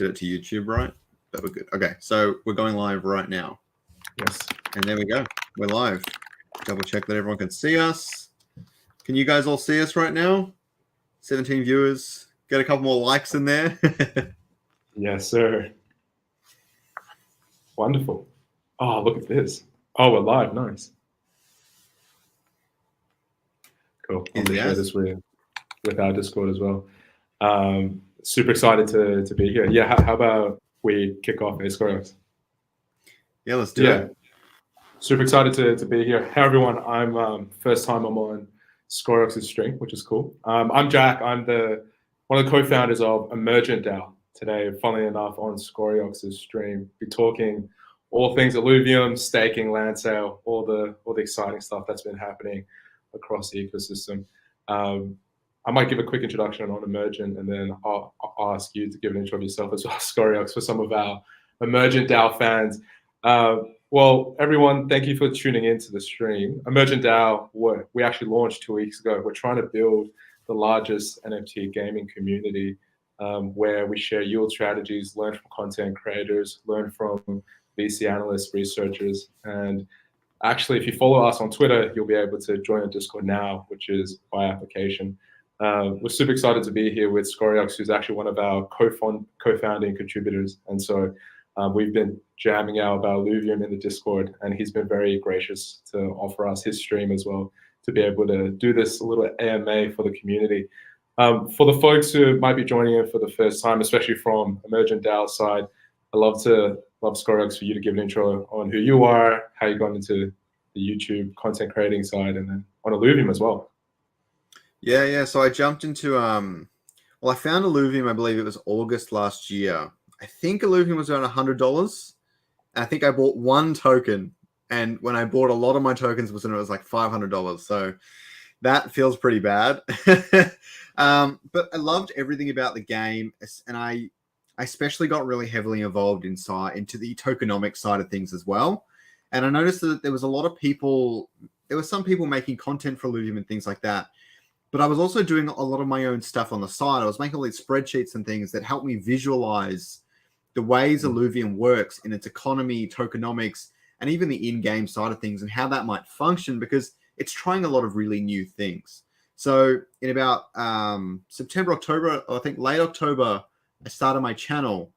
it to YouTube, right? But we're good. Okay, so we're going live right now. Yes. And there we go. We're live. Double check that everyone can see us. Can you guys all see us right now? 17 viewers. Get a couple more likes in there. Yes, sir. Wonderful. Oh, look at this. Oh, we're live. Nice. Cool. I'm going to share this with our Discord as well. Super excited to be here. Yeah, how about we kick off, Scoriox? Yeah, let's do it. Super excited to be here. Hey, everyone. I'm first time I'm on Scoriox's stream, which is cool. I'm Jack. I'm one of the co-founders of EmergentDAO. Today, funnily enough, on Scoriox's stream, be talking all things Alluvium, staking, land sale, all the exciting stuff that's been happening across the ecosystem. I might give a quick introduction on Emergent, and then I'll ask you to give an intro of yourself as well, Scoriox, for some of our EmergentDAO fans. Well, everyone, thank you for tuning into the stream. EmergentDAO, we actually launched 2 weeks ago. We're trying to build the largest NFT gaming community where we share yield strategies, learn from content creators, learn from VC analysts, researchers. And actually, if you follow us on Twitter, you'll be able to join the Discord now, which is by application. We're super excited to be here with Scoriox, who's actually one of our co-founding contributors. And so we've been jamming out about Eluvium in the Discord, and he's been very gracious to offer us his stream as well to be able to do this little AMA for the community. For the folks who might be joining in for the first time, especially from EmergentDAO side, I'd love Scoriox for you to give an intro on who you are, how you got into the YouTube content creating side, and then on Eluvium as well. Yeah. So I jumped into, well, I found Eluvium, I believe it was August last year. I think Eluvium was around $100. And I think I bought one token. And when I bought a lot of my tokens, it was like $500. So that feels pretty bad. But I loved everything about the game. And I especially got really heavily involved into the tokenomics side of things as well. And I noticed that there was a lot of people, there were some people making content for Eluvium and things like that. But I was also doing a lot of my own stuff on the side. I was making all these spreadsheets and things that helped me visualize the ways Eluvium works in its economy, tokenomics, and even the in-game side of things and how that might function, because it's trying a lot of really new things. So in about September, October, or I think late October, I started my channel.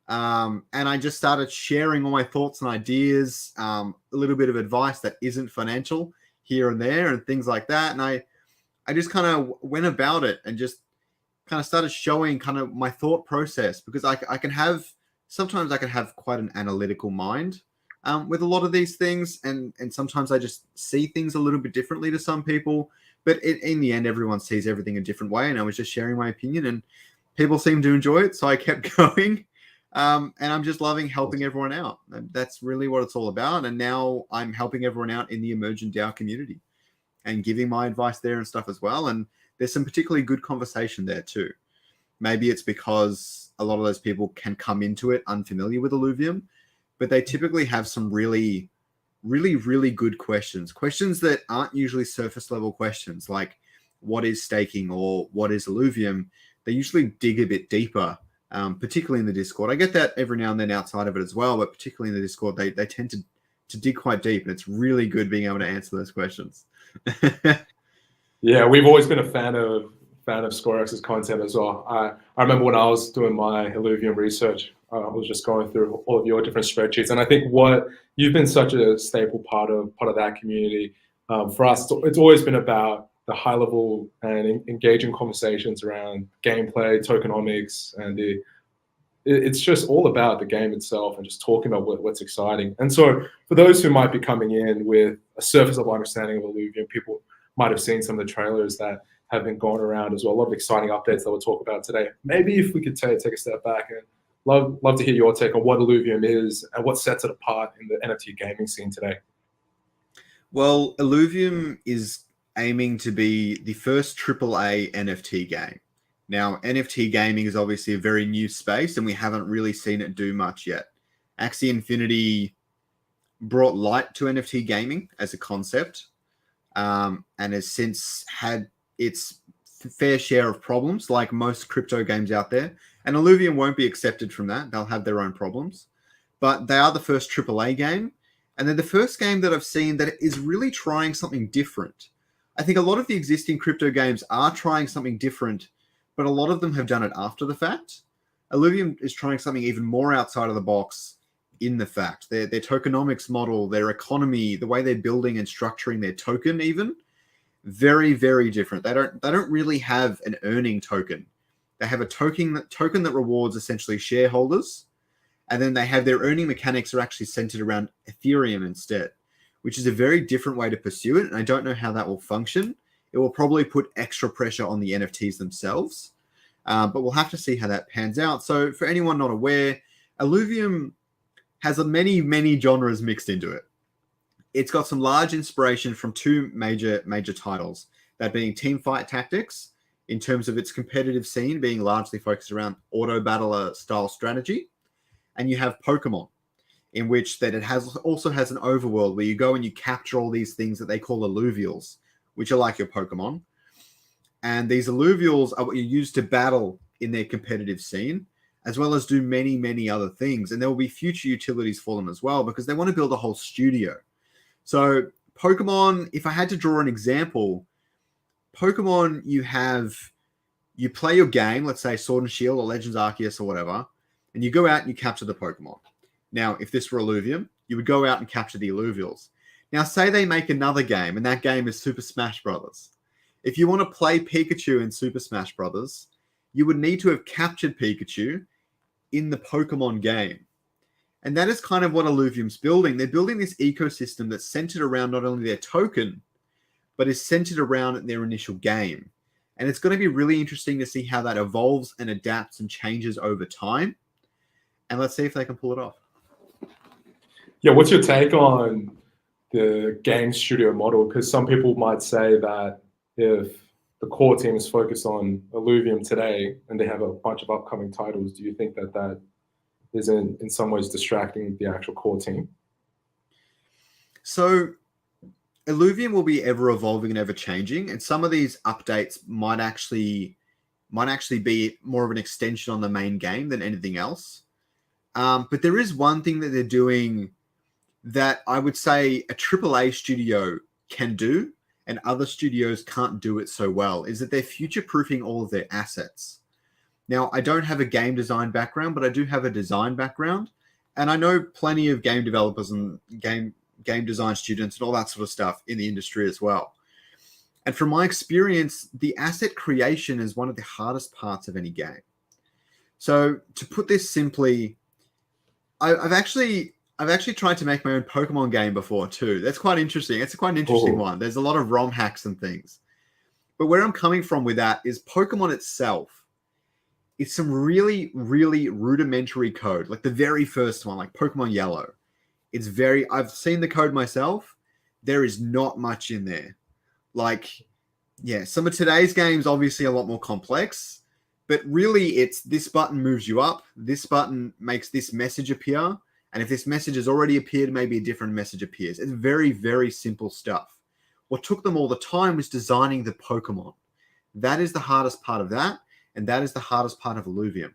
And I just started sharing all my thoughts and ideas, a little bit of advice that isn't financial here and there and things like that. And I just kind of went about it and just kind of started showing kind of my thought process, because sometimes I can have quite an analytical mind with a lot of these things. And sometimes I just see things a little bit differently to some people, but in the end, everyone sees everything a different way. And I was just sharing my opinion and people seemed to enjoy it. So I kept going. And I'm just loving helping everyone out. And that's really what it's all about. And now I'm helping everyone out in the EmergentDAO community and giving my advice there and stuff as well. And there's some particularly good conversation there too. Maybe it's because a lot of those people can come into it unfamiliar with Eluvium, but they typically have some really, really, really good questions that aren't usually surface level questions like what is staking or what is Eluvium. They usually dig a bit deeper, particularly in the Discord. I get that every now and then outside of it as well, but particularly in the Discord, they tend to dig quite deep, and it's really good being able to answer those questions. Yeah, we've always been a fan of Scoriox's content as well. I remember when I was doing my Eluvium research, I was just going through all of your different spreadsheets, and I think you've been such a staple part of that community. For us, it's always been about the high level and engaging conversations around gameplay, tokenomics, and it's just all about the game itself and just talking about what's exciting. And so for those who might be coming in with a surface level understanding of Eluvium, people might have seen some of the trailers that have been going around as well. A lot of exciting updates that we'll talk about today. Maybe if we could take a step back, and love to hear your take on what Eluvium is and what sets it apart in the NFT gaming scene today. Well, Eluvium is aiming to be the first AAA NFT game. Now, NFT gaming is obviously a very new space, and we haven't really seen it do much yet. Axie Infinity brought light to NFT gaming as a concept, and has since had its fair share of problems, like most crypto games out there. And Eluvium won't be accepted from that. They'll have their own problems. But they are the first AAA game. And they're the first game that I've seen that is really trying something different. I think a lot of the existing crypto games are trying something different, but a lot of them have done it after the fact. Illuvium is trying something even more outside of the box in the fact. Their tokenomics model, their economy, the way they're building and structuring their token even, very, very different. They don't really have an earning token. They have a token that rewards essentially shareholders, and then they have their earning mechanics are actually centered around Ethereum instead, which is a very different way to pursue it, and I don't know how that will function. It will probably put extra pressure on the NFTs themselves, but we'll have to see how that pans out. So for anyone not aware, Eluvium has many, many genres mixed into it. It's got some large inspiration from two major titles, that being Teamfight Tactics, in terms of its competitive scene being largely focused around auto battler style strategy, and you have Pokemon, in which that it also has an overworld where you go and you capture all these things that they call alluvials, which are like your Pokemon. And these alluvials are what you use to battle in their competitive scene, as well as do many, many other things. And there will be future utilities for them as well, because they want to build a whole studio. So Pokemon, if I had to draw an example, Pokemon, you play your game, let's say Sword and Shield or Legends Arceus or whatever, and you go out and you capture the Pokemon. Now, if this were Illuvium, you would go out and capture the alluvials. Now, say they make another game, and that game is Super Smash Brothers. If you want to play Pikachu in Super Smash Brothers, you would need to have captured Pikachu in the Pokemon game. And that is kind of what Illuvium's building. They're building this ecosystem that's centered around not only their token, but is centered around their initial game. And it's going to be really interesting to see how that evolves and adapts and changes over time. And let's see if they can pull it off. Yeah, what's your take on the game studio model? Because some people might say that if the core team is focused on Illuvium today and they have a bunch of upcoming titles, do you think that that is in some ways distracting the actual core team? So Illuvium will be ever evolving and ever changing, and some of these updates might actually be more of an extension on the main game than anything else. But there is one thing that they're doing that I would say a AAA studio can do and other studios can't do it so well, is that they're future-proofing all of their assets. Now, I don't have a game design background, but I do have a design background, and I know plenty of game developers and game design students and all that sort of stuff in the industry as well. And from my experience, the asset creation is one of the hardest parts of any game. So to put this simply, I've actually tried to make my own Pokemon game before too. That's quite interesting. It's quite an interesting one. There's a lot of ROM hacks and things. But where I'm coming from with that is Pokemon itself. It's some really, really rudimentary code, like the very first one, like Pokemon Yellow. I've seen the code myself. There is not much in there. Like, yeah, some of today's games obviously a lot more complex, but really it's this button moves you up. This button makes this message appear. And if this message has already appeared, maybe a different message appears. It's very, very simple stuff. What took them all the time was designing the Pokemon. That is the hardest part of that. And that is the hardest part of Illuvium.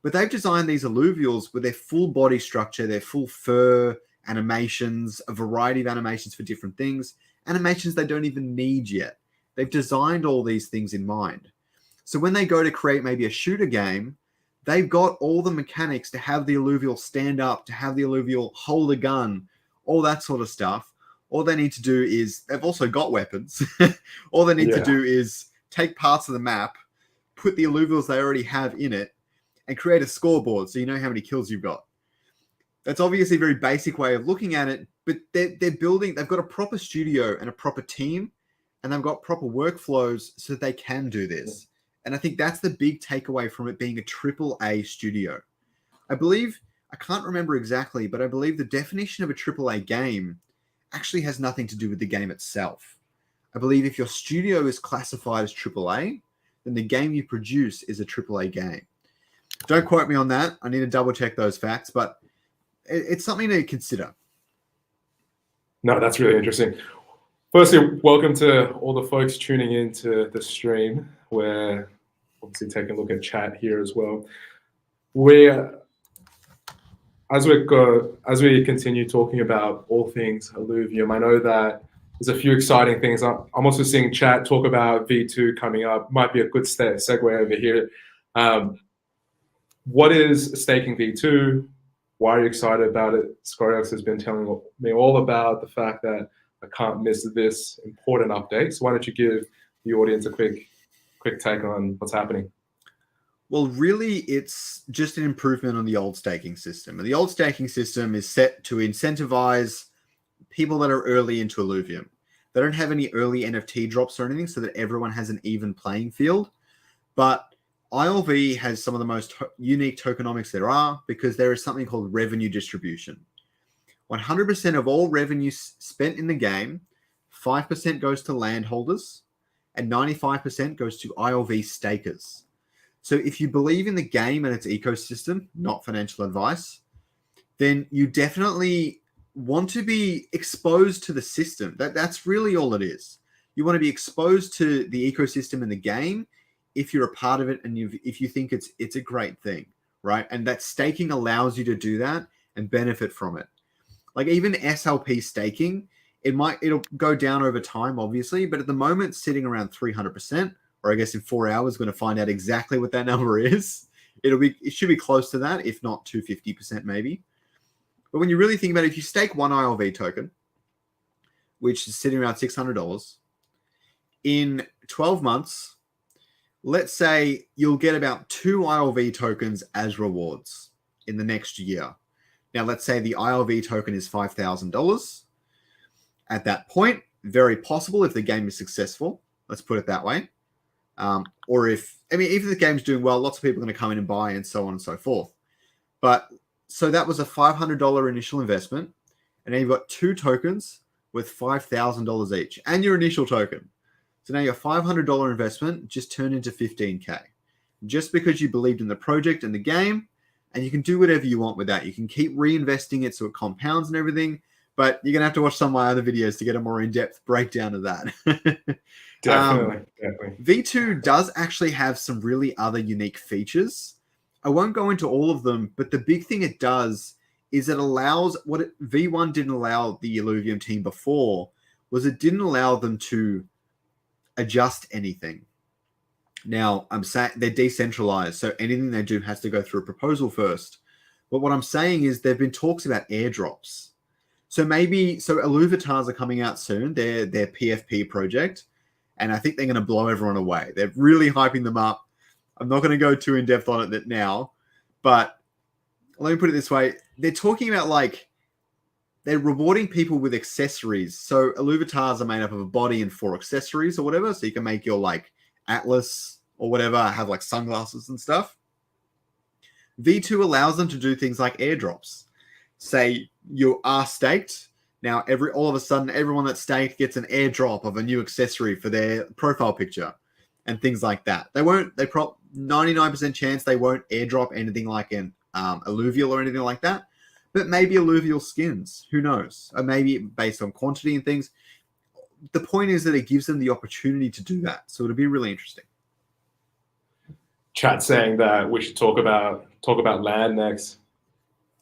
But they've designed these alluvials with their full body structure, their full fur, animations, a variety of animations for different things, animations they don't even need yet. They've designed all these things in mind. So when they go to create maybe a shooter game, they've got all the mechanics to have the alluvial stand up, to have the alluvial hold a gun, all that sort of stuff. All they need to do is, they've also got weapons. All they need to do is take parts of the map, put the alluvials they already have in it, and create a scoreboard so you know how many kills you've got. That's obviously a very basic way of looking at it, but they've got a proper studio and a proper team, and they've got proper workflows so that they can do this. And I think that's the big takeaway from it being a AAA studio. I can't remember exactly, but I believe the definition of a AAA game actually has nothing to do with the game itself. I believe if your studio is classified as AAA, then the game you produce is a AAA game. Don't quote me on that. I need to double check those facts, but it's something to consider. No, that's really interesting. Firstly, welcome to all the folks tuning in to the stream. We're obviously taking a look at chat here as well. we as we continue talking about all things Alluvium, I know that there's a few exciting things. I'm also seeing chat talk about V2 coming up. Might be a good segue over here. What is staking V2? Why are you excited about it? Scoriox has been telling me all about the fact that I can't miss this important update. So why don't you give the audience a quick take on what's happening? Well, really, it's just an improvement on the old staking system. And the old staking system is set to incentivize people that are early into Illuvium. They don't have any early NFT drops or anything so that everyone has an even playing field. But ILV has some of the most unique tokenomics there are because there is something called revenue distribution. 100% of all revenue spent in the game, 5% goes to landholders and 95% goes to ILV stakers. So if you believe in the game and its ecosystem, not financial advice, then you definitely want to be exposed to the system. That's really all it is. You want to be exposed to the ecosystem in the game if you're a part of it and if you think it's a great thing, right? And that staking allows you to do that and benefit from it. Like even SLP staking, it'll go down over time, obviously, but at the moment, it's sitting around 300%. Or I guess in 4 hours, going to find out exactly what that number is. It should be close to that, if not 250% maybe. But when you really think about it, if you stake one ILV token, which is sitting around $600, in 12 months, let's say you'll get about 2 ILV tokens as rewards in the next year. Now, let's say the ILV token is $5,000. At that point, very possible if the game is successful. Let's put it that way. Or if the game's doing well, lots of people are going to come in and buy and so on and so forth. But so that was a $500 initial investment. And then you've got 2 tokens with $5,000 each and your initial token. So now your $500 investment just turned into $15K just because you believed in the project and the game. And you can do whatever you want with that. You can keep reinvesting it so it compounds and everything. But you're going to have to watch some of my other videos to get a more in-depth breakdown of that. Definitely. V2 does actually have some really other unique features. I won't go into all of them, but the big thing it does is it allows V1 didn't allow the Illuvium team before was it didn't allow them to adjust anything. Now, I'm saying they're decentralized, so anything they do has to go through a proposal first. But what I'm saying is there have been talks about airdrops. So Illuvatars are coming out soon, their PFP project. And I think they're going to blow everyone away. They're really hyping them up. I'm not going to go too in-depth on it now, but let me put it this way. They're talking about they're rewarding people with accessories. So Illuvatars are made up of a body and 4 accessories or whatever. So you can make your Atlas or whatever, have sunglasses and stuff. V2 allows them to do things like airdrops. Say you are staked. Now, all of a sudden, everyone that's staked gets an airdrop of a new accessory for their profile picture and things like that. 99% chance they won't airdrop anything like an alluvial or anything like that, but maybe alluvial skins. Who knows? Or maybe based on quantity and things. The point is that it gives them the opportunity to do that. So it'll be really interesting. Chat saying that we should talk about land next.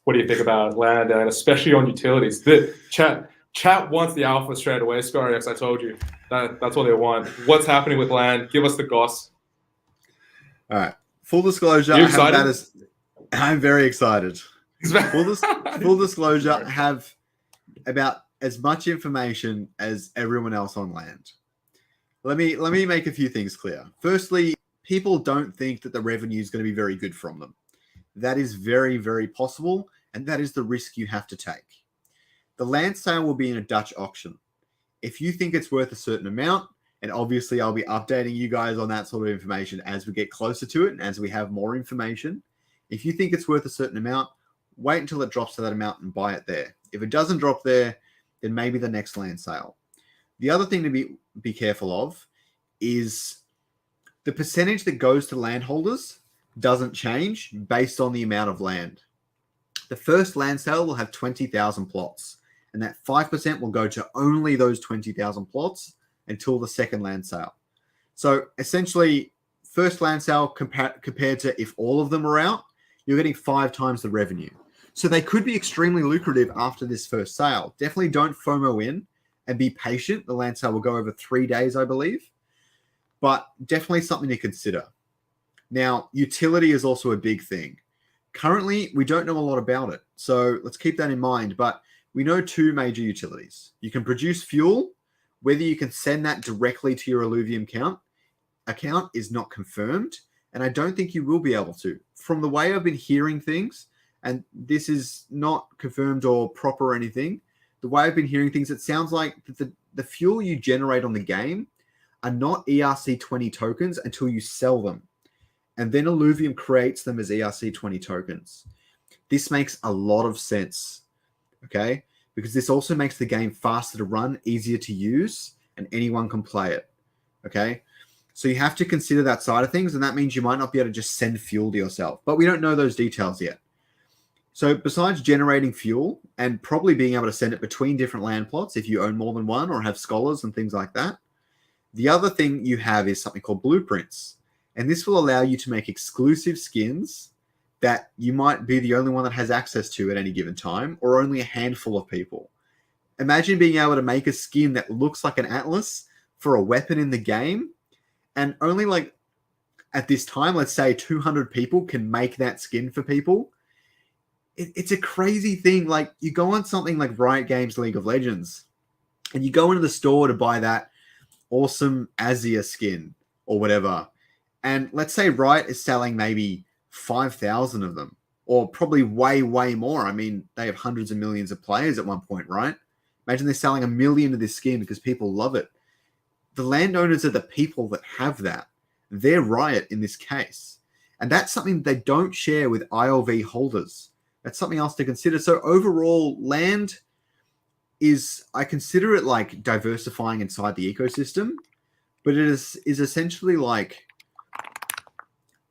What do you think about land, and especially on utilities? The chat wants the alpha straight away. Scoriox, I told you that's what they want. What's happening with land? Give us the goss. All right. Full disclosure. Are you excited? I'm very excited. Full disclosure. I have about as much information as everyone else on land. Let me make a few things clear. Firstly, people don't think that the revenue is going to be very good from them. That is very, very possible. And that is the risk you have to take. The land sale will be in a Dutch auction. If you think it's worth a certain amount, and obviously I'll be updating you guys on that sort of information as we get closer to it and as we have more information. If you think it's worth a certain amount, wait until it drops to that amount and buy it there. If it doesn't drop there, then maybe the next land sale. The other thing to be careful of is the percentage that goes to landholders doesn't change based on the amount of land. The first land sale will have 20,000 plots, and that 5% will go to only those 20,000 plots until the second land sale. So essentially, first land sale compared to if all of them are out, you're getting 5 times the revenue. So they could be extremely lucrative after this first sale. Definitely don't FOMO in and be patient. The land sale will go over 3 days, I believe, but definitely something to consider. Now, utility is also a big thing. Currently, we don't know a lot about it, so let's keep that in mind, but we know 2 major utilities. You can produce fuel. Whether you can send that directly to your Eluvium account is not confirmed, and I don't think you will be able to. From the way I've been hearing things, and this is not confirmed or proper or anything, the way I've been hearing things, it sounds like the fuel you generate on the game are not ERC20 tokens until you sell them. And then Illuvium creates them as ERC20 tokens. This makes a lot of sense, okay? Because this also makes the game faster to run, easier to use, and anyone can play it, okay? So you have to consider that side of things, and that means you might not be able to just send fuel to yourself. But we don't know those details yet. So besides generating fuel and probably being able to send it between different land plots if you own more than one or have scholars and things like that, the other thing you have is something called blueprints. And this will allow you to make exclusive skins that you might be the only one that has access to at any given time, or only a handful of people. Imagine being able to make a skin that looks like an atlas for a weapon in the game, and only like at this time, let's say 200 people can make that skin for people. It's a crazy thing. Like, you go on something like Riot Games League of Legends, and you go into the store to buy that awesome Azir skin or whatever. And let's say Riot is selling maybe 5,000 of them, or probably way, way more. I mean, they have hundreds of millions of players at one point, right? Imagine they're selling 1 million of this skin because people love it. The landowners are the people that have that. They're Riot in this case. And that's something they don't share with ILV holders. That's something else to consider. So overall, land is, I consider it like diversifying inside the ecosystem, but it is essentially like,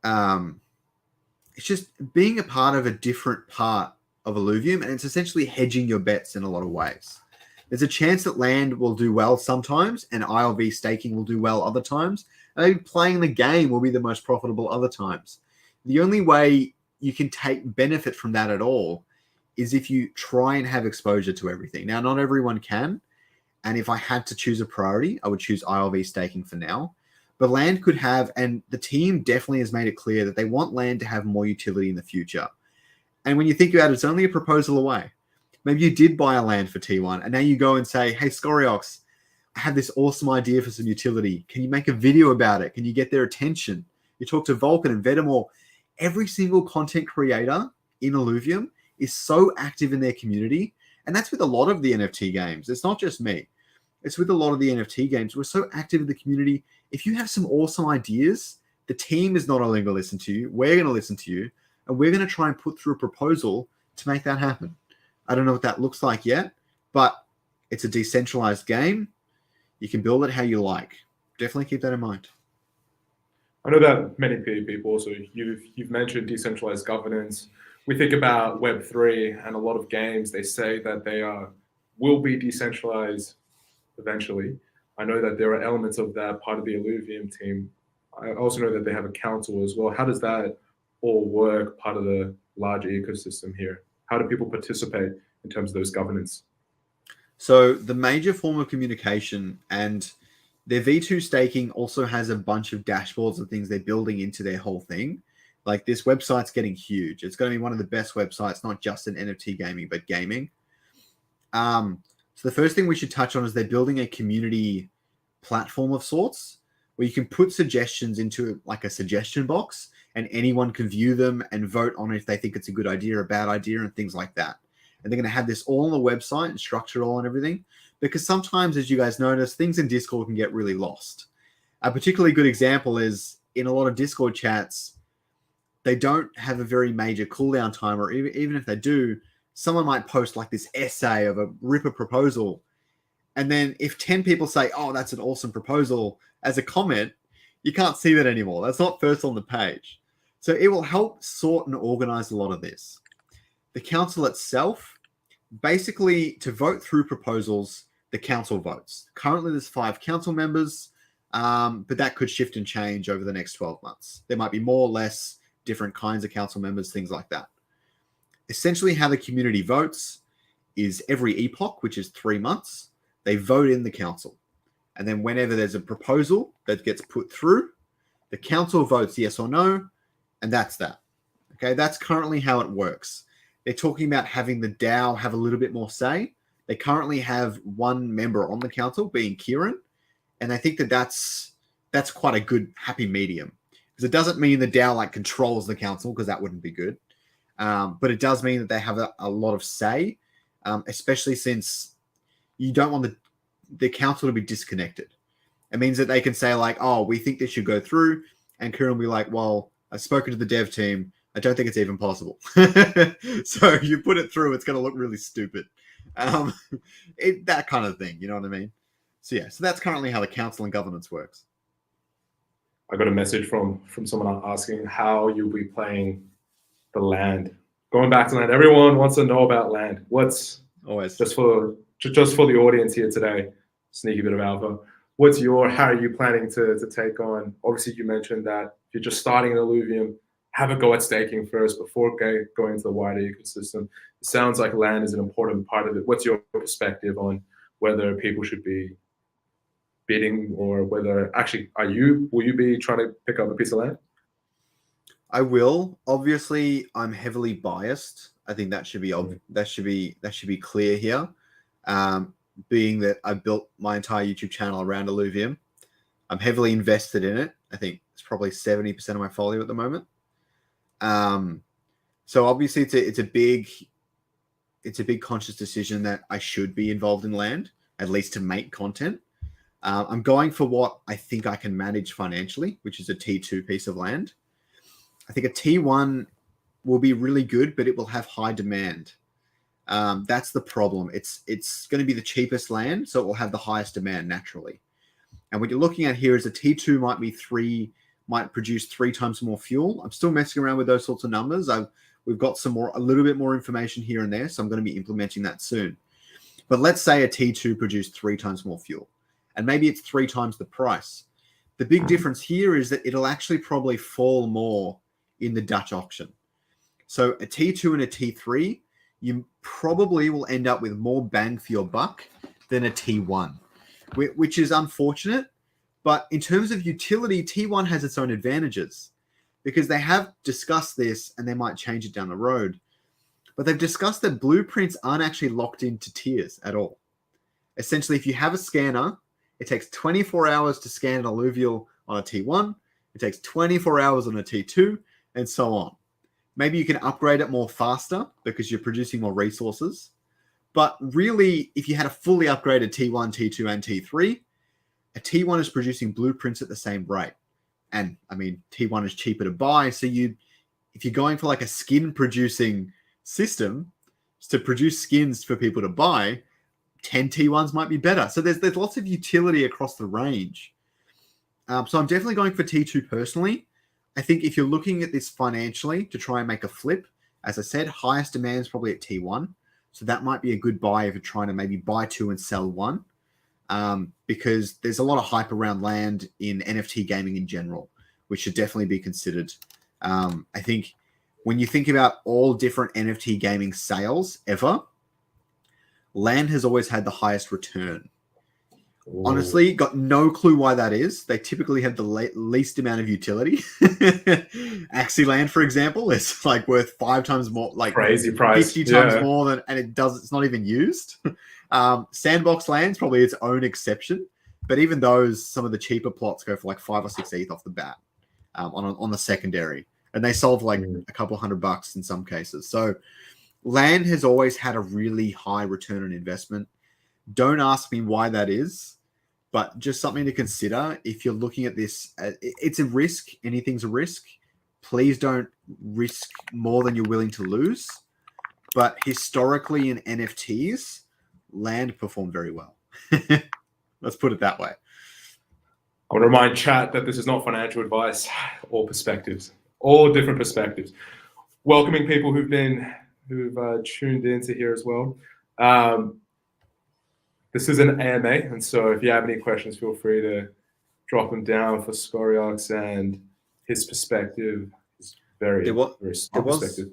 it's just being a part of a different part of Illuvium, and it's essentially hedging your bets in a lot of ways. There's a chance that land will do well sometimes, and ILV staking will do well other times. And maybe playing the game will be the most profitable other times. The only way you can take benefit from that at all is if you try and have exposure to everything. Now, not everyone can, and if I had to choose a priority, I would choose ILV staking for now. But land could have, and the team definitely has made it clear that they want land to have more utility in the future. And when you think about it, it's only a proposal away. Maybe you did buy a land for T1, and now you go and say, hey, Scoriox, I have this awesome idea for some utility. Can you make a video about it? Can you get their attention? You talk to Vulcan and Vedamore. Every single content creator in Illuvium is so active in their community. And that's with a lot of the NFT games. It's not just me. It's with a lot of the NFT games. We're so active in the community. If you have some awesome ideas, the team is not only going to listen to you, we're going to listen to you, and we're going to try and put through a proposal to make that happen. I don't know what that looks like yet, but it's a decentralized game. You can build it how you like. Definitely keep that in mind. I know that many people also, you've mentioned decentralized governance. We think about Web3 and a lot of games, they say that they will be decentralized eventually. I know that there are elements of that part of the Illuvium team. I also know that they have a council as well. How does that all work, part of the larger ecosystem here? How do people participate in terms of those governance? So the major form of communication, and their V2 staking also has a bunch of dashboards and things they're building into their whole thing. Like, this website's getting huge. It's going to be one of the best websites, not just in NFT gaming, but gaming. So the first thing we should touch on is they're building a community platform of sorts where you can put suggestions into like a suggestion box, and anyone can view them and vote on if they think it's a good idea or a bad idea and things like that. And they're going to have this all on the website and structure it all and everything, because sometimes, as you guys notice, things in Discord can get really lost. A particularly good example is in a lot of Discord chats, they don't have a very major cooldown time, or even if they do, someone might post like this essay of a ripper proposal. And then if 10 people say, oh, that's an awesome proposal as a comment, you can't see that anymore. That's not first on the page. So it will help sort and organize a lot of this. The council itself, basically, to vote through proposals, the council votes. Currently, there's 5 council members, but that could shift and change over the next 12 months. There might be more or less, different kinds of council members, things like that. Essentially, how the community votes is every epoch, which is 3 months, they vote in the council. And then whenever there's a proposal that gets put through, the council votes yes or no, and that's that. Okay, that's currently how it works. They're talking about having the DAO have a little bit more say. They currently have one member on the council, being Kieran, and I think that that's quite a good happy medium, because it doesn't mean the DAO like controls the council, because that wouldn't be good. But it does mean that they have a lot of say, especially since you don't want the council to be disconnected. It means that they can say like, oh, we think this should go through, and Kieran will be like, well, I've spoken to the dev team. I don't think it's even possible. So you put it through, it's going to look really stupid. That kind of thing, you know what I mean? So yeah, so that's currently how the council and governance works. I got a message from someone asking how you'll be playing the land. Going back to land, everyone wants to know about land. What's always just for the audience here today, sneaky bit of alpha. How are you planning to take on? Obviously, you mentioned that if you're just starting an Eluvium, have a go at staking first before going into the wider ecosystem. It sounds like land is an important part of it. What's your perspective on whether people should be bidding, or whether actually will you be trying to pick up a piece of land? I will. Obviously, I'm heavily biased. I think that should be clear here. Being that I built my entire YouTube channel around Illuvium, I'm heavily invested in it. I think it's probably 70% of my folio at the moment. So obviously, it's a big conscious decision that I should be involved in land, at least to make content. I'm going for what I think I can manage financially, which is a T2 piece of land. I think a T1 will be really good, but it will have high demand. That's the problem. It's going to be the cheapest land, so it will have the highest demand naturally. And what you're looking at here is a T2 might produce 3 times more fuel. I'm still messing around with those sorts of numbers. We've got a little bit more information here and there, so I'm going to be implementing that soon. But let's say a T2 produced 3 times more fuel, and maybe it's 3 times the price. The big difference here is that it'll actually probably fall more in the Dutch auction. So a T2 and a T3, you probably will end up with more bang for your buck than a T1, which is unfortunate. But in terms of utility, T1 has its own advantages, because they have discussed this, and they might change it down the road. But they've discussed that blueprints aren't actually locked into tiers at all. Essentially, if you have a scanner, it takes 24 hours to scan an alluvial on a T1. It takes 24 hours on a T2, and so on. Maybe you can upgrade it more faster because you're producing more resources. But really, if you had a fully upgraded T1, T2, and T3, a T1 is producing blueprints at the same rate. And I mean, T1 is cheaper to buy. So if you're going for like a skin producing system to produce skins for people to buy, 10 T1s might be better. So there's lots of utility across the range. So I'm definitely going for T2 personally. I think if you're looking at this financially to try and make a flip, as I said, highest demand is probably at T1. So that might be a good buy if you're trying to maybe buy 2 and sell 1. Because there's a lot of hype around land in NFT gaming in general, which should definitely be considered. I think when you think about all different NFT gaming sales ever, land has always had the highest return. Ooh. Honestly, got no clue why that is. They typically have the least amount of utility. Axie land, for example, is like worth 5 times more, like crazy price, 50 times more than, and it's not even used. Sandbox land's probably its own exception, but even those, some of the cheaper plots go for like 5 or 6 ETH off the bat on the secondary, and they solve like a couple $100 in some cases. So land has always had a really high return on investment. Don't ask me why that is, but just something to consider if you're looking at this. It's a risk. Anything's a risk. Please don't risk more than you're willing to lose. But historically in NFTs, land performed very well. Let's put it that way. I want to remind chat that this is not financial advice, all perspectives, all different perspectives. Welcoming people who've tuned in to here as well. This is an AMA, and so if you have any questions, feel free to drop them down for Scoriox and his perspective, his very, was very smart perspective.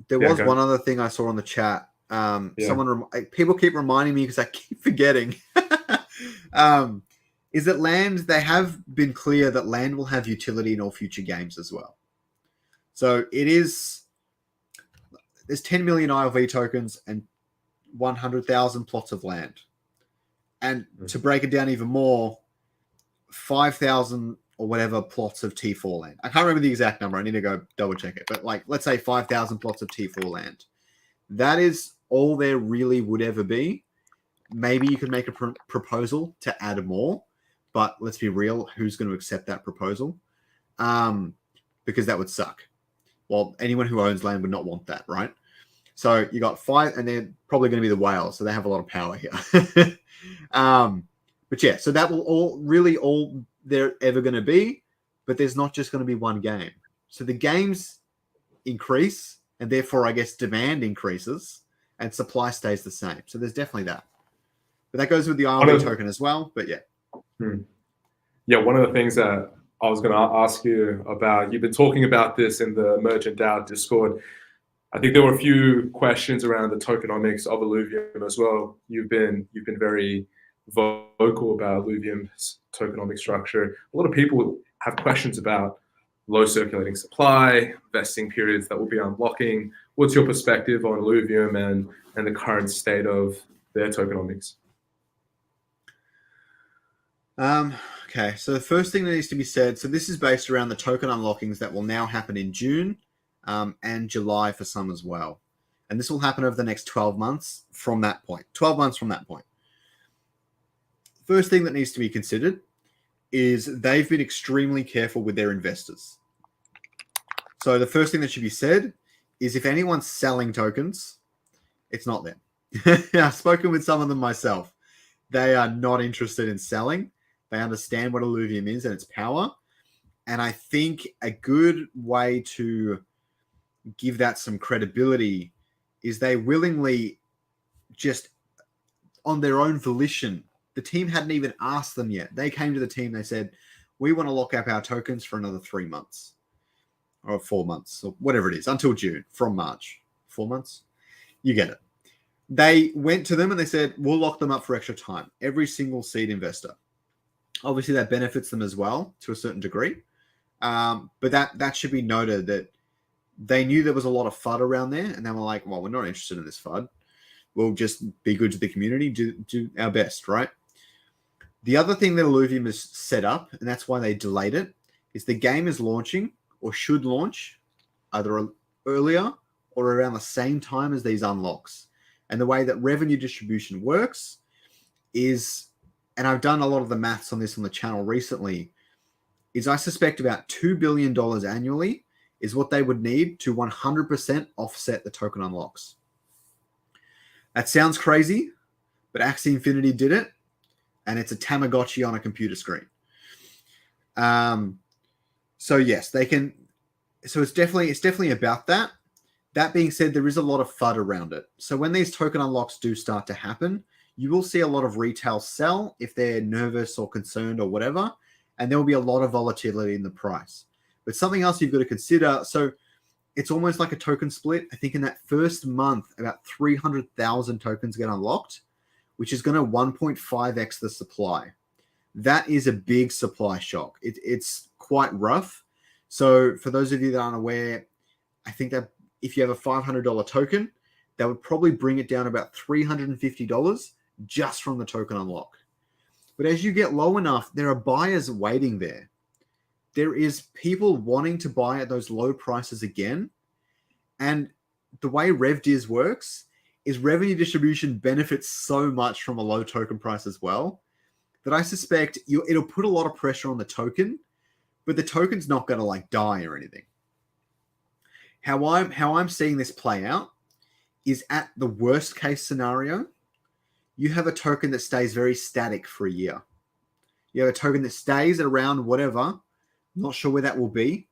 there Yeah, was go. one other thing I saw on the chat. Yeah. People keep reminding me because I keep forgetting. Is that land? They have been clear that land will have utility in all future games as well. So there's 10 million ILV tokens and 100,000 plots of land. And to break it down even more, 5,000 or whatever plots of T4 land. I can't remember the exact number. I need to go double check it. But like, let's say 5,000 plots of T4 land. That is all there really would ever be. Maybe you could make a proposal to add more, but let's be real, who's going to accept that proposal? Because that would suck. Well, anyone who owns land would not want that, right? So you got 5, and they're probably going to be the whales, so they have a lot of power here. But yeah, so that will all they're ever going to be, but there's not just going to be one game. So the games increase, and therefore, I guess, demand increases, and supply stays the same. So there's definitely that. But that goes with the ILV token as well. But yeah. Yeah, one of the things that I was going to ask you about, you've been talking about this in the EmergentDAO Discord. I think there were a few questions around the tokenomics of Alluvium as well. You've been very vocal about Alluvium's tokenomic structure. A lot of people have questions about low circulating supply, vesting periods that will be unlocking. What's your perspective on Eluvium and the current state of their tokenomics? Okay, so the first thing that needs to be said, so this is based around the token unlockings that will now happen in June and July for some as well. And this will happen over the next 12 months from that point. 12 months from that point. First thing that needs to be considered is they've been extremely careful with their investors. So the first thing that should be said is if anyone's selling tokens, it's not them. I've spoken with some of them myself. They are not interested in selling. They understand what Eluvium is and its power. And I think a good way to give that some credibility is they willingly, just on their own volition, the team hadn't even asked them yet. They came to the team, they said, we want to lock up our tokens for another 3 months or 4 months or whatever it is, until June, from March. 4 months? You get it. They went to them and they said, we'll lock them up for extra time. Every single seed investor. Obviously, that benefits them as well to a certain degree. But that should be noted that they knew there was a lot of FUD around there, and they were like, well, we're not interested in this FUD. We'll just be good to the community, do our best, right? The other thing that Illuvium has set up, and that's why they delayed it, is the game is launching or should launch either earlier or around the same time as these unlocks. And the way that revenue distribution works is, and I've done a lot of the maths on this on the channel recently, is I suspect about $2 billion annually is what they would need to 100% offset the token unlocks. That sounds crazy, but Axie Infinity did it, and it's a Tamagotchi on a computer screen. So yes, they can. So it's definitely about that. That being said, there is a lot of FUD around it. So when these token unlocks do start to happen, you will see a lot of retail sell if they're nervous or concerned or whatever, and there will be a lot of volatility in the price. But something else you've got to consider, so it's almost like a token split. I think in that first month, about 300,000 tokens get unlocked, which is going to 1.5x the supply. That is a big supply shock. It's quite rough. So for those of you that aren't aware, I think that if you have a $500 token, that would probably bring it down about $350 just from the token unlock. But as you get low enough, there are buyers waiting there. There is people wanting to buy at those low prices again. And the way RevDiz works is revenue distribution benefits so much from a low token price as well that I suspect it'll put a lot of pressure on the token, but the token's not going to like die or anything. How I'm seeing this play out is at the worst case scenario, you have a token that stays very static for a year. You have a token that stays at around whatever. Not sure where that will be.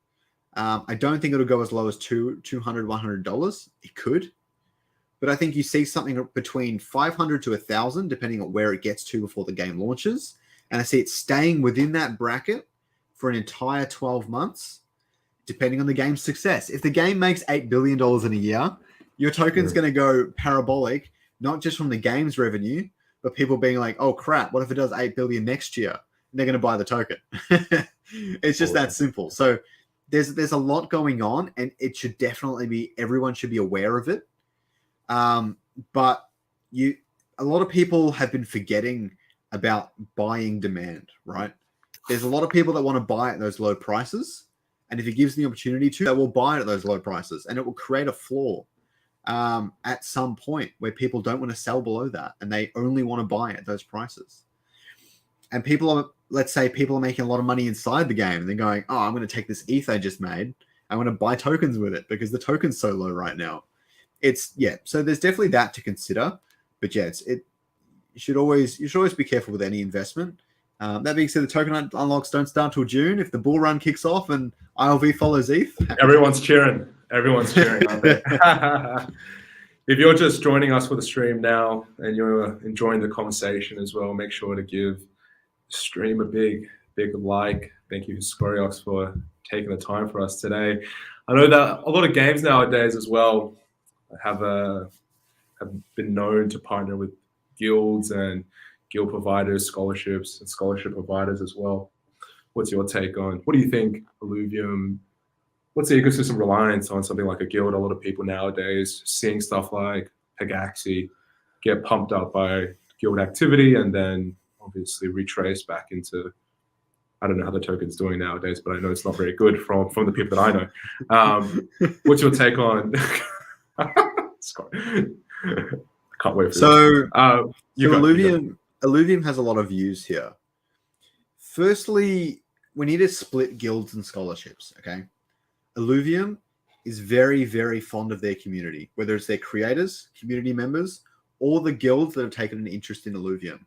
I don't think it'll go as low as $200, $100. It could. But I think you see something between 500 to 1,000, depending on where it gets to before the game launches. And I see it staying within that bracket for an entire 12 months. depending on the game's success. If the game makes $8 billion in a year, your token's going to go parabolic, not just from the game's revenue, but people being like, oh crap, what if it does 8 billion next year? And they're going to buy the token. It's just that simple. So there's a lot going on, and it should definitely be, everyone should be aware of it. But a lot of people have been forgetting about buying demand, right? There's a lot of people that want to buy at those low prices. And if it gives the opportunity to, they will buy it at those low prices, and it will create a floor at some point where people don't want to sell below that, and they only want to buy at those prices. And people are, let's say people are making a lot of money inside the game, and they're going, oh, I'm going to take this ETH I just made, I'm going to buy tokens with it because the token's so low right now. So there's definitely that to consider. But yeah, you should always be careful with any investment. That being said, the token unlocks don't start till June. If the bull run kicks off and ILV follows ETH, everyone's cheering. Everyone's cheering, aren't they? If you're just joining us for the stream now and you're enjoying the conversation as well, make sure to give the stream a big like. Thank you, Scoriox, for taking the time for us today. I know that a lot of games nowadays as well have been known to partner with guilds and guild providers, scholarships, and scholarship providers as well. What's your take on, what do you think Eluvium, what's the ecosystem reliance on something like a guild? A lot of people nowadays seeing stuff like Pegaxi get pumped up by guild activity and then obviously retrace back into, I don't know how the token's doing nowadays, but I know it's not very good from the people that I know. What's your take on? Can't wait for Illuvium has a lot of views here. Firstly, we need to split guilds and scholarships, okay? Illuvium is very, very fond of their community, whether it's their creators, community members, or the guilds that have taken an interest in Illuvium.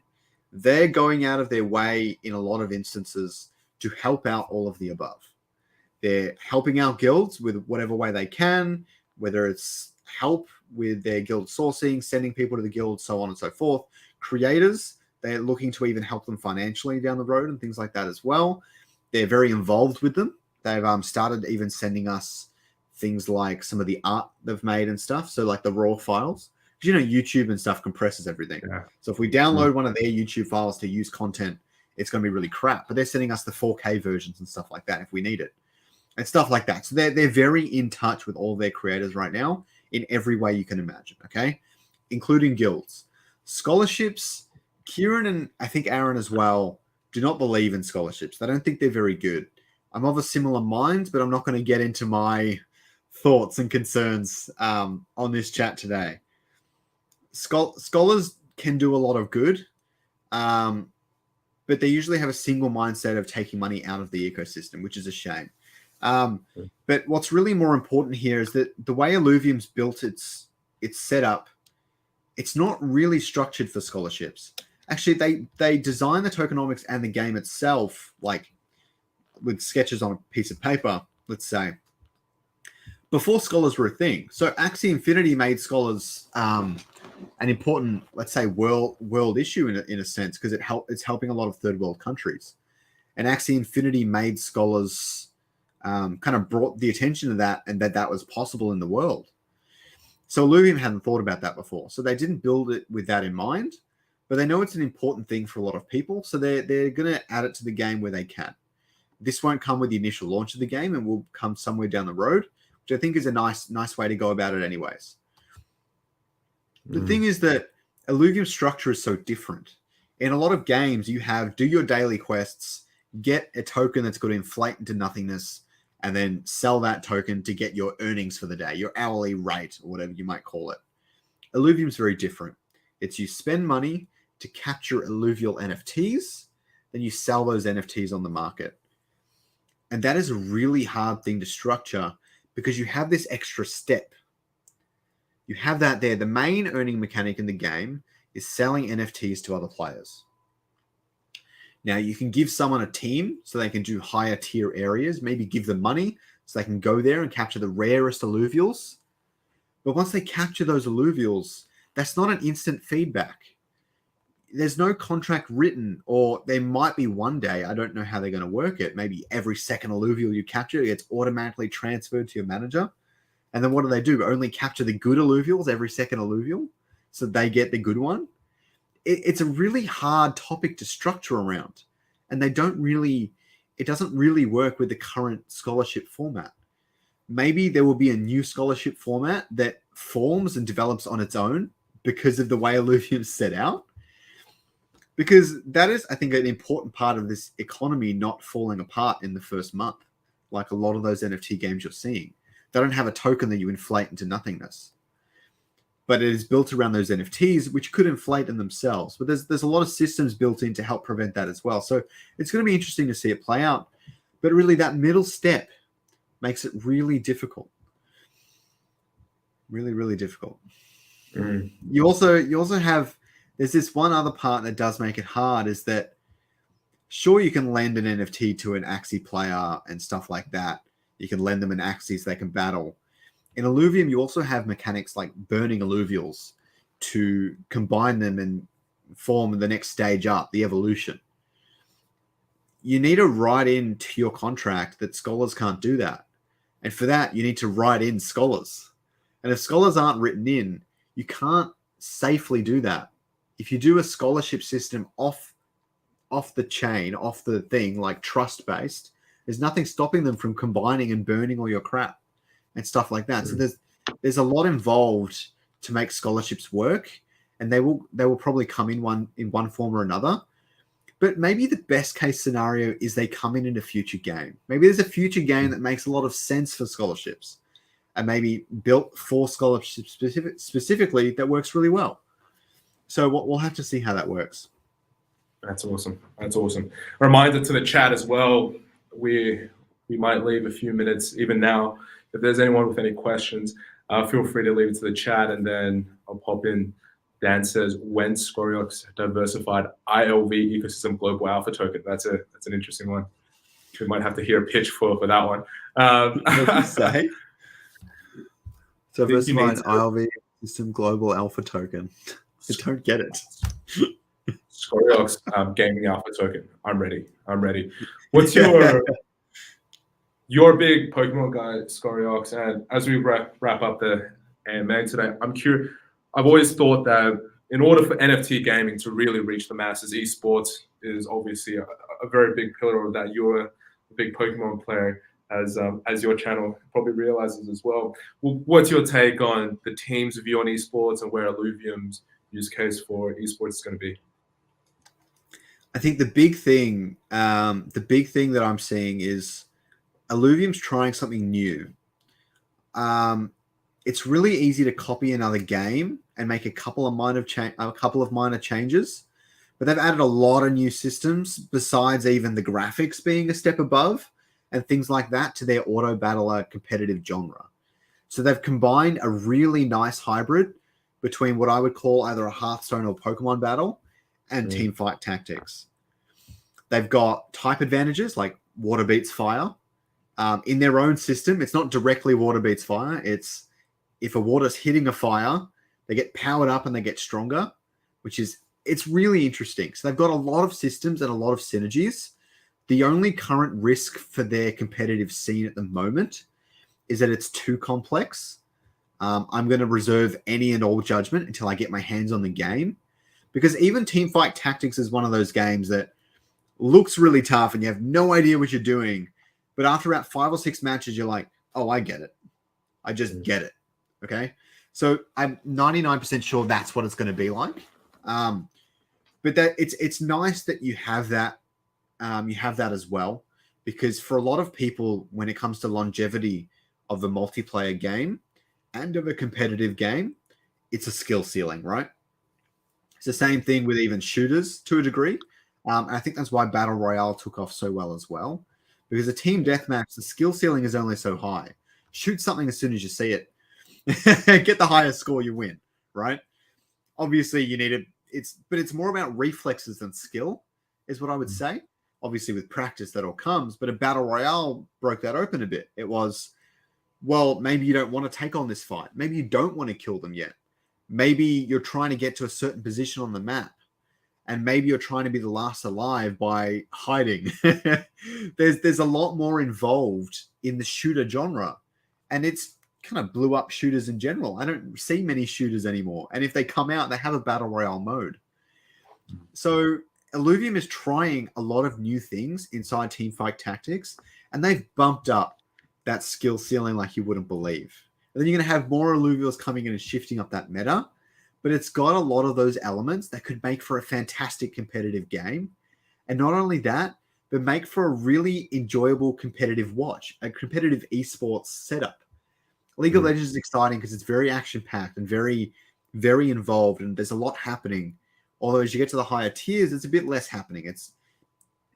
They're going out of their way in a lot of instances to help out all of the above. They're helping out guilds with whatever way they can, whether it's help with their guild sourcing, sending people to the guild, so on and so forth. Creators, they're looking to even help them financially down the road and things like that as well. They're very involved with them. They've started even sending us things like some of the art they've made and stuff. So like the raw files, because YouTube and stuff compresses everything. Yeah. So if we download one of their YouTube files to use content, it's going to be really crap. But they're sending us the 4K versions and stuff like that if we need it, and stuff like that. So they're very in touch with all their creators right now in every way you can imagine. Okay, including guilds, scholarships. Kieran and I think Aaron as well do not believe in scholarships. They don't think they're very good. I'm of a similar mind, but I'm not going to get into my thoughts and concerns on this chat today. Scholars can do a lot of good, but they usually have a single mindset of taking money out of the ecosystem, which is a shame. But what's really more important here is that the way Eluvium's built its setup, it's not really structured for scholarships. Actually, they designed the tokenomics and the game itself like with sketches on a piece of paper, let's say, before scholars were a thing. So Axie Infinity made scholars an important, let's say, world issue in a sense, because it's helping a lot of third world countries. And Axie Infinity made scholars kind of brought the attention to that, and that was possible in the world. So Illuvium hadn't thought about that before. So they didn't build it with that in mind, but they know it's an important thing for a lot of people. So they're going to add it to the game where they can. This won't come with the initial launch of the game and will come somewhere down the road, which I think is a nice way to go about it anyways. The thing is that Illuvium's structure is so different. In a lot of games, you have do your daily quests, get a token that's going to inflate into nothingness, and then sell that token to get your earnings for the day, your hourly rate, or whatever you might call it. Illuvium's very different. It's you spend money to capture alluvial NFTs, then you sell those NFTs on the market. And that is a really hard thing to structure because you have this extra step. You have that there. The main earning mechanic in the game is selling NFTs to other players. Now, you can give someone a team so they can do higher tier areas, maybe give them money so they can go there and capture the rarest alluvials. But once they capture those alluvials, that's not an instant feedback. there's no contract written, or there might be one day. I don't know how they're going to work it. Maybe every second alluvial you capture gets automatically transferred to your manager. And then what do? Only capture the good alluvials every second alluvial, so they get the good one. It's a really hard topic to structure around, and it doesn't really work with the current scholarship format. Maybe there will be a new scholarship format that forms and develops on its own because of the way Illuvium's set out. Because that is, I think, an important part of this economy not falling apart in the first month, like a lot of those NFT games you're seeing. They don't have a token that you inflate into nothingness. But it is built around those NFTs, which could inflate in themselves. But there's a lot of systems built in to help prevent that as well. So it's going to be interesting to see it play out. But really, that middle step makes it really difficult. Really, really difficult. Mm. You also have, there's this one other part that does make it hard, is that sure, you can lend an NFT to an Axie player and stuff like that. You can lend them an Axie so they can battle. In Eluvium, you also have mechanics like burning alluvials to combine them and form the next stage up, the evolution. You need to write into your contract that scholars can't do that. And for that, you need to write in scholars. And if scholars aren't written in, you can't safely do that. If you do a scholarship system off the chain, off the thing, like trust-based, there's nothing stopping them from combining and burning all your crap and stuff like that. So there's a lot involved to make scholarships work, and they will probably come in one form or another. But maybe the best case scenario is they come in a future game. Maybe there's a future game that makes a lot of sense for scholarships, and maybe built for scholarships specifically that works really well. So we'll have to see how that works. That's awesome. That's awesome. A reminder to the chat as well. We might leave a few minutes even now. If there's anyone with any questions, feel free to leave it to the chat, and then I'll pop in. Dan says, when Scoriox diversified ILV ecosystem global alpha token? That's an interesting one. We might have to hear a pitch for that one. What did you say? Diversified ILV ecosystem global alpha token. I don't get it. Scoriox gaming alpha token. I'm ready. What's your You're a big Pokemon guy, Scoriox, and as we wrap up the AMA today, I'm curious. I've always thought that in order for NFT gaming to really reach the masses, esports is obviously a very big pillar of that. You're a big Pokemon player, as your channel probably realizes as well. What's your take on the team's view on esports and where Eluvium's use case for esports is going to be? I think the big thing that I'm seeing is Eluvium's trying something new. It's really easy to copy another game and make a couple of minor changes, but they've added a lot of new systems besides even the graphics being a step above and things like that to their auto battler competitive genre. So they've combined a really nice hybrid between what I would call either a Hearthstone or Pokemon battle and teamfight tactics. They've got type advantages like water beats fire. In their own system, it's not directly water beats fire. It's if a water's hitting a fire, they get powered up and they get stronger, it's really interesting. So they've got a lot of systems and a lot of synergies. The only current risk for their competitive scene at the moment is that it's too complex. I'm going to reserve any and all judgment until I get my hands on the game, because even Teamfight Tactics is one of those games that looks really tough and you have no idea what you're doing. But after about 5 or 6 matches, you're like, oh, I get it. I just get it. Okay. So I'm 99% sure that's what it's going to be like. But that it's nice that you have that. You have that as well, because for a lot of people, when it comes to longevity of a multiplayer game and of a competitive game, it's a skill ceiling, right? It's the same thing with even shooters to a degree. And I think that's why Battle Royale took off so well as well, because a team deathmatch, the skill ceiling is only so high. Shoot something as soon as you see it. Get the highest score, you win, right? Obviously, you need but it's more about reflexes than skill, is what I would say. Obviously, with practice, that all comes. But a Battle Royale broke that open a bit. It was, well, maybe you don't want to take on this fight. Maybe you don't want to kill them yet. Maybe you're trying to get to a certain position on the map. and maybe you're trying to be the last alive by hiding. There's a lot more involved in the shooter genre, and it's kind of blew up shooters in general. I don't see many shooters anymore, and if they come out, they have a battle royale mode. So Eluvium is trying a lot of new things inside teamfight tactics, and they've bumped up that skill ceiling like you wouldn't believe. And then you're going to have more Alluvials coming in and shifting up that meta, but it's got a lot of those elements that could make for a fantastic competitive game. And not only that, but make for a really enjoyable competitive watch, a competitive esports setup. League of Legends is exciting because it's very action-packed and very, very involved, and there's a lot happening. Although as you get to the higher tiers, it's a bit less happening. It's,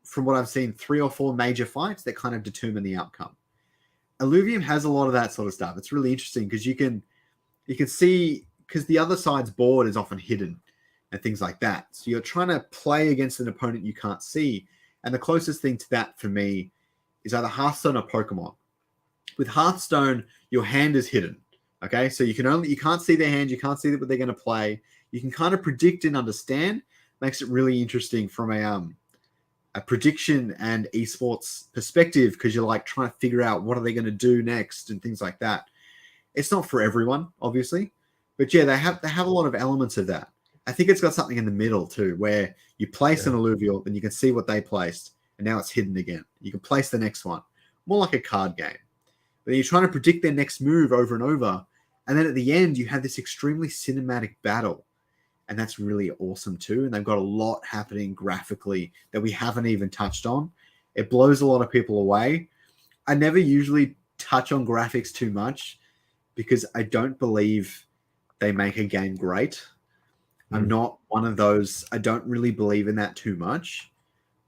from what I've seen, 3 or 4 major fights that kind of determine the outcome. Eluvium has a lot of that sort of stuff. It's really interesting because you can see, because the other side's board is often hidden and things like that. So you're trying to play against an opponent you can't see. And the closest thing to that for me is either Hearthstone or Pokemon. With Hearthstone, your hand is hidden. Okay, so you can't see their hand, you can't see what they're going to play. You can kind of predict and understand. Makes it really interesting from a prediction and esports perspective, because you're like trying to figure out what are they going to do next and things like that. It's not for everyone, obviously, but yeah, they have a lot of elements of that. I think it's got something in the middle too, where you place an alluvial and you can see what they placed, and now it's hidden again. You can place the next one, more like a card game. But you're trying to predict their next move over and over, and then at the end you have this extremely cinematic battle. And that's really awesome too. And they've got a lot happening graphically that we haven't even touched on. It blows a lot of people away. I never usually touch on graphics too much because I don't believe they make a game great. I'm not one of those. I don't really believe in that too much.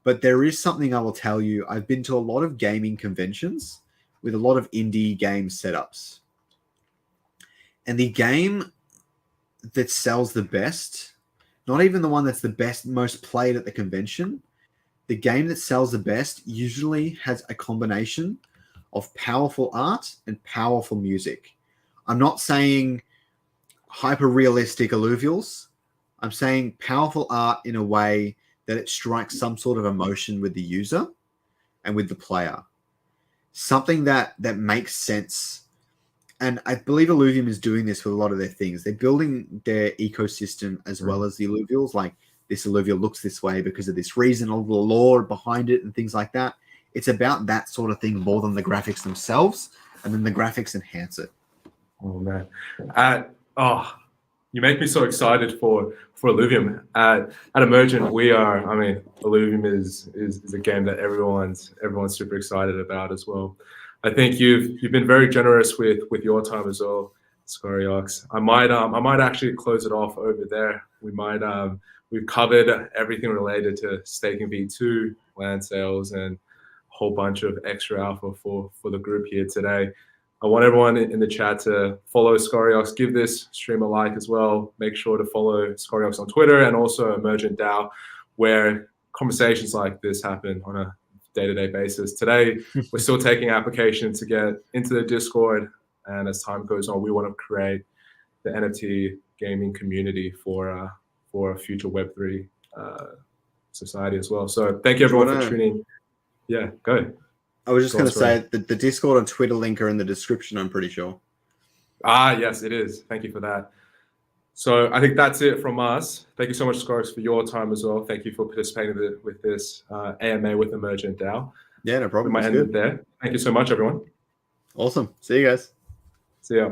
But there is something I will tell you. I've been to a lot of gaming conventions with a lot of indie game setups. And the game that sells the best, not even the one that's the best, most played at the convention, the game that sells the best usually has a combination of powerful art and powerful music. I'm not saying hyper-realistic alluvials. I'm saying powerful art in a way that it strikes some sort of emotion with the user and with the player. Something that makes sense. And I believe Eluvium is doing this with a lot of their things. They're building their ecosystem as well as the alluvials. Like, this alluvial looks this way because of this reason, all the lore behind it and things like that. It's about that sort of thing more than the graphics themselves, and then the graphics enhance it. Oh man, you make me so excited for Eluvium. At Emergent, Eluvium is a game that everyone's super excited about as well. I think you've been very generous with your time as well, Scoriox. I might actually close it off over there. We've covered everything related to staking V2, land sales, and a whole bunch of extra alpha for the group here today. I want everyone in the chat to follow Scoriox, give this stream a like as well. Make sure to follow Scoriox on Twitter and also EmergentDAO, where conversations like this happen on a day-to-day basis. Today, we're still taking applications to get into the Discord, and as time goes on, we want to create the NFT gaming community for a future Web3 society as well. So thank you everyone for tuning. Yeah, go. I was just going to say that the Discord and Twitter link are in the description, I'm pretty sure. Yes, it is. Thank you for that. So I think that's it from us. Thank you so much, Scoriox, for your time as well. Thank you for participating with this AMA with EmergentDAO. Yeah, no problem. We might end it there. Thank you so much, everyone. Awesome. See you guys. See ya.